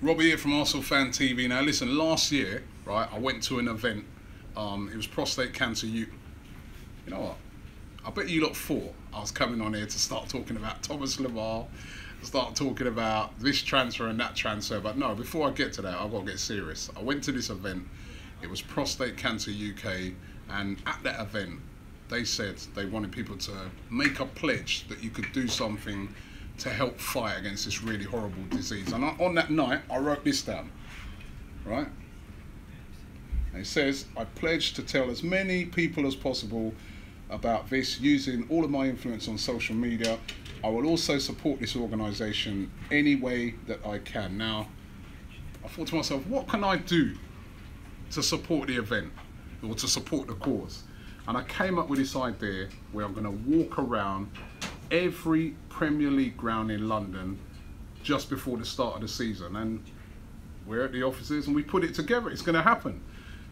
Robbie here from ArsenalFanTV. Now listen, last year, right, I went to an event. It was prostate cancer. You know what? I bet you lot thought I was coming on here to start talking about Thomas Lamar, start talking about this transfer and that transfer. But no, before I get to that, I've got to get serious. I went to this event. It was Prostate Cancer UK, and at that event, they said they wanted people to make a pledge that you could do something to help fight against this really horrible disease. And on that night, I wrote this down, right? And it says, I pledge to tell as many people as possible about this using all of my influence on social media. I will also support this organisation any way that I can. Now, I thought to myself, what can I do to support the event or to support the cause? And I came up with this idea where I'm going to walk around every Premier League ground in London just before the start of the season, and we're at the offices and we put it together. It's going to happen.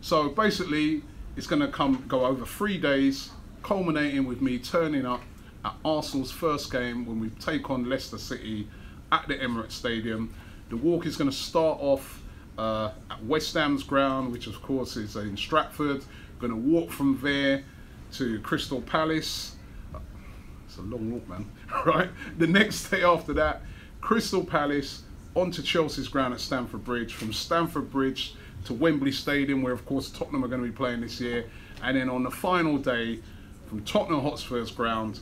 So basically it's going to go over 3 days, culminating with me turning up at Arsenal's first game when we take on Leicester City at the Emirates Stadium. The walk is going to start off at West Ham's ground, which of course is in Stratford. Going to walk from there to Crystal Palace. It's a long walk, man. Right? The next day after that, Crystal Palace onto Chelsea's ground at Stamford Bridge. From Stamford Bridge to Wembley Stadium, where of course Tottenham are going to be playing this year. And then on the final day, from Tottenham Hotspur's ground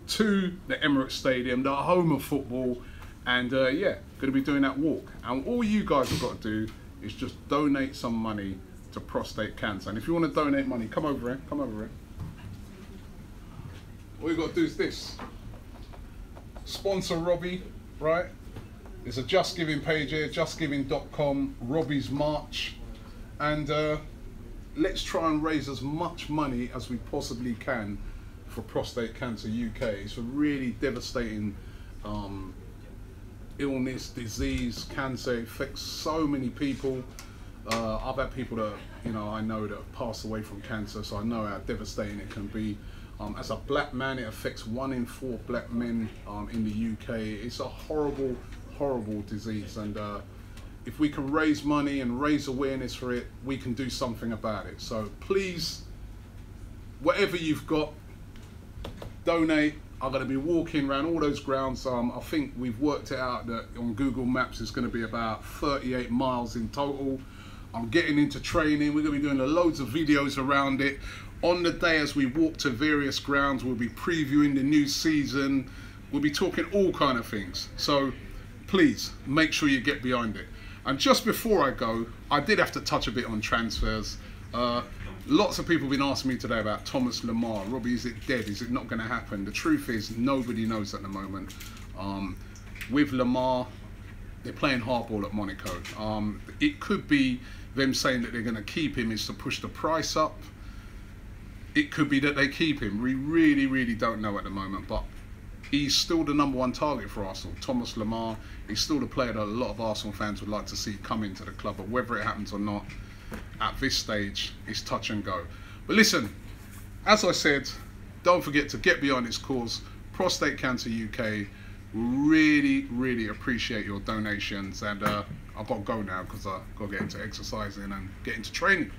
to the Emirates Stadium, the home of football. And yeah, going to be doing that walk. And all you guys have got to do is just donate some money to prostate cancer. And if you want to donate money, come over here, come over here. All you got to do is this. Sponsor Robbie, right? There's a Just Giving page here, justgiving.com, Robbies March. And let's try and raise as much money as we possibly can for Prostate Cancer UK. It's a really devastating illness, disease, cancer. It affects so many people. I've had people that, you know, I know that have passed away from cancer, so I know how devastating it can be. As a black man, it affects 1 in 4 black men in the UK. It's a horrible, horrible disease, and if we can raise money and raise awareness for it, we can do something about it. So please, whatever you've got, donate. I'm going to be walking around all those grounds. I think we've worked it out that on Google Maps it's going to be about 38 miles in total. I'm getting into training. We're going to be doing loads of videos around it. On the day as we walk to various grounds, we'll be previewing the new season. We'll be talking all kind of things. So please make sure you get behind it. And just before I go, I did have to touch a bit on transfers. Lots of people have been asking me today about Thomas Lamar. Robbie, is it dead? Is it not going to happen? The truth is, nobody knows at the moment. With Lamar, they're playing hardball at Monaco. It could be them saying that they're going to keep him is to push the price up. It could be that they keep him. We really, really don't know at the moment. But he's still the #1 target for Arsenal. Thomas Lamar, he's still the player that a lot of Arsenal fans would like to see come into the club. But whether it happens or not, at this stage, it's touch and go. But listen, as I said, don't forget to get behind this cause. Prostate Cancer UK, really, really appreciate your donations. And I've got to go now because I've got to get into exercising and get into training.